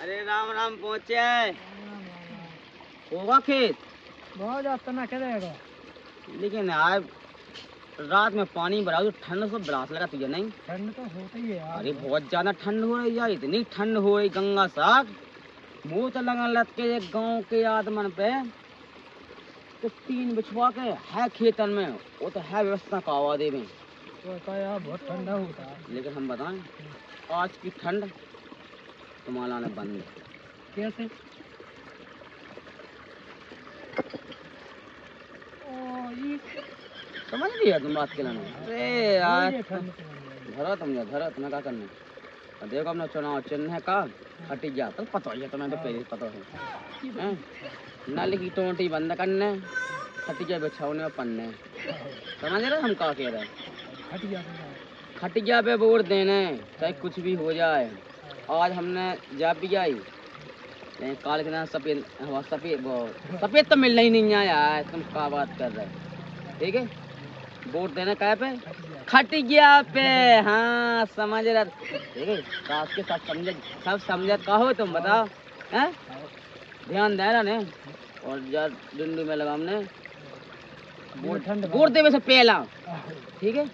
अरे राम राम पहुँचे होगा खेत बहुत ज्यादा ना करेगा। लेकिन आज रात में पानी भरा तो ठंड से बरास लगा तुझे नहीं? ठंड तो होती ही है यार। अरे बहुत ज्यादा ठंड हो रही है, इतनी ठंड हो रही गंगा साहब मुँह तो लगा लग के एक गाँव के आदमन पे तो 3 बिछवा के है खेतन में, वो तो है व्यवस्था का आवादे में तो यार बहुत ठंडा होता है। लेकिन हम बताएं आज की ठंड तुम्हारा ने बंद है। कैसे? समझ लिया तुम बात के लाने? अरे यार धरा तुम्हें क्या करना है? देखो अपना चुनाव चिन्ह का हटी गया तो पता ही है, तुम्हें तो पहले पता है नाली की टोटी बंद करने खटिया बिछाने और पन्ने। समझ रहे हम क्या कह रहे हैं? खटिया पे वोट देने चाहे कुछ भी हो जाए। आज हमने जा भी आई काल के सफेद सफेद तो मिलना ही नहीं है यार, तुम क्या बात कर रहे हो? ठीक है वोट देना क्या पे? खटिया पे। हाँ समझ रहे ठीक है। सास के साथ सब समझत का हो तुम बताओ हैं? ध्यान दे रहा ने और यार डंडी में लगा हमने वोट देवे से पहला। ठीक है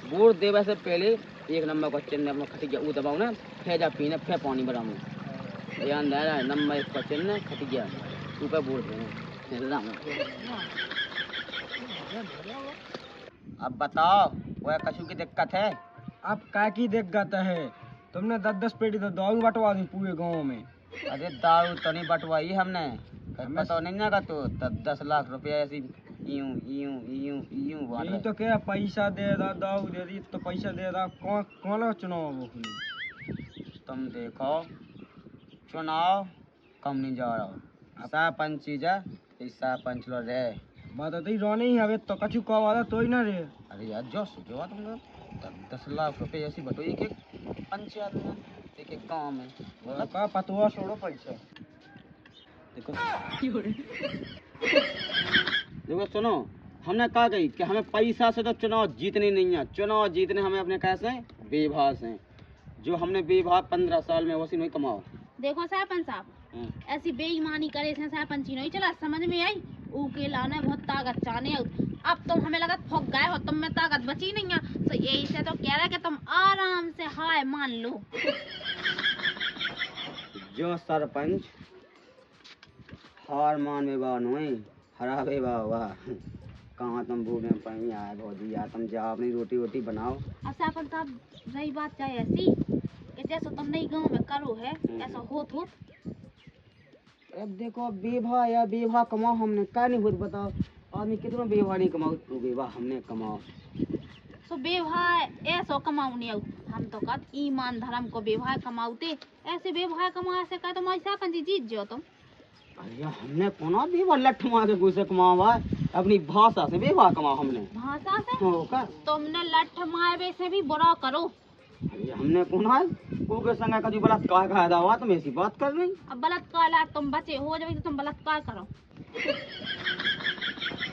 वोट देवे से पहले 1 नंबर का चिन्ह अपना खटिया वो दबाओ ना, फिर जा पीने फिर पानी भराऊँ। ध्यान दे रहा है नंबर 1 का चिन्ह खटिया ऊपर वोट देना। अब बताओ वह कछु की दिक्कत है? अब क्या की दिक्कत है? तुमने 10-10 पेटी तो दारू बंटवा दी पूरे गांव में। अरे दारू तो नहीं बंटवाई हमने, पता नहीं ना का तो 10 लाख रुपया ऐसी यूं यूं यूं यूं बांट यही तो क्या पैसा दे रहा दारू दे रही तो पैसा दे रहा कौन चुनाव वो? तुम देखो चुनाव कम नहीं जा रहा सरपंच चीज है सरपंच लो रे बात तो रोने ही हवे तो कछु कह वाला तो ही ना रे। अरे यार जो सोचो तुम 10 लाख रुपए ऐसी बटो एक पंचायत में एक गाँव में मतलब का पतवा छोड़ो पैसा। देखो देखो सुनो हमने कहा गई कि हमें पैसा से तो चुनाव जीतने नहीं है, चुनाव जीतने हमें अपने कैसे बेभास हैं जो हमने बेभास 15 साल में वैसे नहीं कमाओ। देखो सरपंच साहब ऐसी बेईमानी करे से सरपंची नहीं चला समझ में आई ऊके लाना बहुत ताकत चाहने। अब तुम हमें लगा फक गए हो, तुम में ताकत बची नहीं है तो यही से तो कह रहा कि तुम आराम से हाय मान लो। जो सरपंच हार मान में बान हुई हरा बे वाह कहाँ तुम भूख में पड़ी आए भौजी यार तुम जाओ अपनी रोटी वोटी बनाओ। अब सरपंच साहब रही बात चाहे ऐसी कि जैसा तुमने गाँव में करो है ऐसा होत अब देखो बेभा या बेभा कमाओ हमने क्या नहीं होत बताओ आदमी कितना बेभा नहीं कमाओ तो बेभा हमने कमाओ सो बेभाय ऐसा कमाऊ नहीं हम तो कहत ईमान धर्म को बेभाय कमाऊते ऐसे बेभाय कमा से का तुम सरपंच जीत जाओ तुम। अरे हमने कोना बेभा लठ मार के गुस्से कमावा अपनी भाषा से बेभा कमाओ हमने भाषा से होगा तुमने लठ मारवे से भी बुरा करो। अरे हमने कोना को के संग कभी बलात्कार का दावा तुम ऐसी बात कर रही? अब बलात्कार ला तुम बचे हो जाओ तो तुम बलात्कार करो।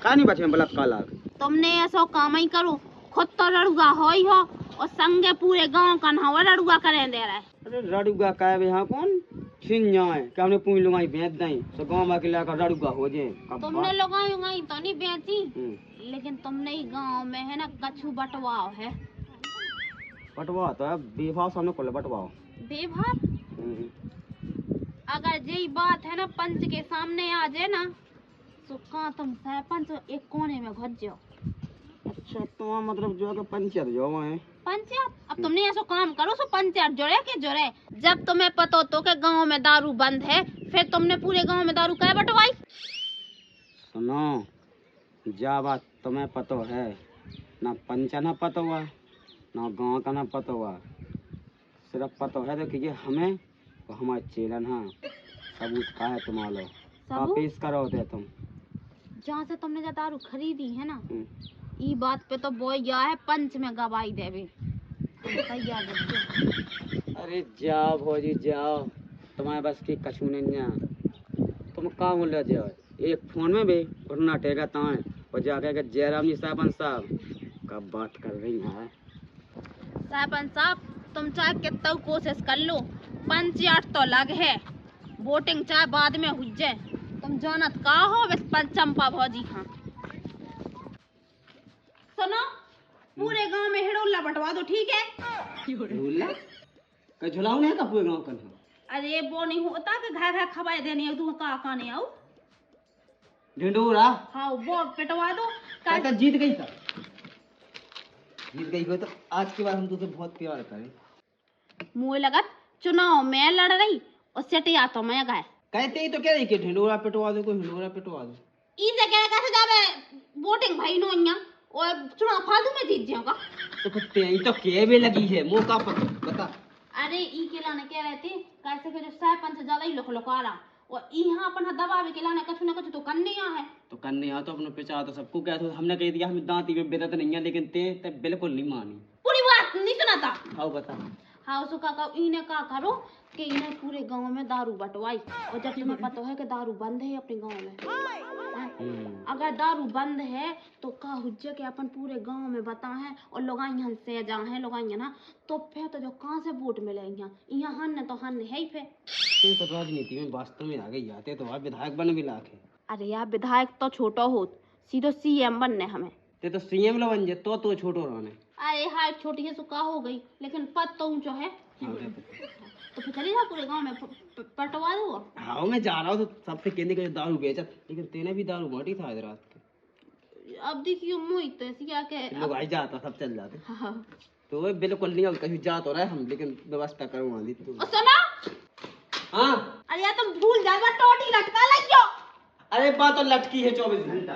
क्या नहीं बचे बलात्कार ला तुमने ऐसा काम ही करो खुद तो रड़ुआ हो ही हो और संगे पूरे गांव का नहवा रड़ुआ करे दे रहा है। अरे रड़ुआ का है यहाँ कौन छिन जाए कि हमने पूरी लुगाई बेच दें तो गांव के लाकर रड़ुआ हो जाए। तुमने लुगाई तो नहीं बेची लेकिन तुमने ही गांव में है ना कछु बटवाओ है। बटवा तो है बेभा सामने को बटवाओ बेभा अगर यही बात है ना पंच के सामने आ जाए ना तो कहाँ तुम सरपंच एक कोने में घुस जाओ। अच्छा तो मतलब जो है पंचायत जो है पंचायत अब तुमने ऐसा काम करो सो पंचायत जोड़े के जोड़े। जब तुम्हें पता हो तो के गांव में दारू बंद है फिर तुमने पूरे गांव में दारू क्या बटवाई? सुनो जा बात तुम्हें पता है ना पंचायत ना पता हुआ ना गांव का ना पता हुआ सिर्फ पता है तो कि हमें और हमारे चेलन हाँ सबूत का है तुम्हारा का पेश करो थे तुम जहाँ से तुमने जो दारू खरीदी है ना ये बात पे तो बोल गया है पंच में गवाही देवे। अरे जाओ भौजी जाओ तुम्हारे बस की कछु नहीं है तुम कहाँ बोल रहे जाओ एक फोन में भी उठना टेगा ताए और जाके जयराम जी सरपंच साहब कब बात कर रही है। सरपंच साहब तुम चाहे कितना कोशिश कर लो पंचायत तो लग है वोटिंग चाहे बाद में हुई जाए, तुम जानत का हो बस चंपा भौजी खां। सुनो, पूरे गांव में हिड़ोला बंटवा दो, ठीक है? हिड़ोला का झुलाऊ नहीं का पूरे गांव का? अरे वो नहीं होता कि घर घर खवाए देने तू का नहीं आऊ ढिंडोरा। हाँ वो पिटवा दो। काका जीत गई था, जीत गई हो तो आज के बाद हम तुझसे बहुत प्यार करें। मुझे लगा चुनाव में लड़ रही और सटिया तो मैं गए कहते ही तो कह रही कि ढिंडोरा पिटवा दो, कोई ढिंडोरा पिटवा दो। इसे कह कैसे जावे वोटिंग भाई नो यहाँ और चुनाव फालतू में जीत जाऊंगा। तो कुत्ते ही तो के भी लगी है मौका पर बता। अरे ई के लाने कह रहे थे कैसे के जो सरपंच से ज्यादा ही लोकारा और यहाँ अपन दबावे के लाने कछु न कछु तो करने है। तो करने यहाँ तो अपने पिछा तो सबको कहते हो, हमने कह दिया हमें दांती में बेदत नहीं है, लेकिन ते बिल्कुल नहीं मानी। पूरी बात नहीं सुनाता। हाँ बता। हाँ उसको का इन्हें का करो कि इन्हें पूरे गांव में दारू बंटवाई और जब तुम्हें पता है कि दारू बंद है अपने गांव में, अगर दारू बंद है तो का हुज्जे के अपन पूरे गांव में बता है और लोग यहाँ से जा है लोग ना तो फिर तो जो कहाँ से वोट मिले यहाँ हन तो हन है ही फिर। ते तो राजनीति में वास्तव में आ गई जाते तो आप विधायक बन भी लाखे। अरे यार विधायक तो छोटा हो सीधो सीएम बनने हमें। ते तो सीएम लो बन जे तो छोटो रहने। अरे हाइट छोटी है सुखा हो गई लेकिन पद तो ऊंचा है। तो फिर चली जा पूरे गांव में पटवा दो। हाँ मैं जा रहा हूँ तो सबसे कहने का दारू बेचा, लेकिन तेने भी दारू बांटी था आज रात के। अब देखियो मुई तो ऐसी क्या के लोग आई जाता सब चल जाते। हाँ। तो वो बिल्कुल नहीं, अब कहीं जा तो रहे हम, लेकिन व्यवस्था करवा दी तू। सुनो। हाँ। अरे यार तुम भूल जाओ टोटी लटका लग जाओ। अरे बात तो लटकी है 24 घंटा।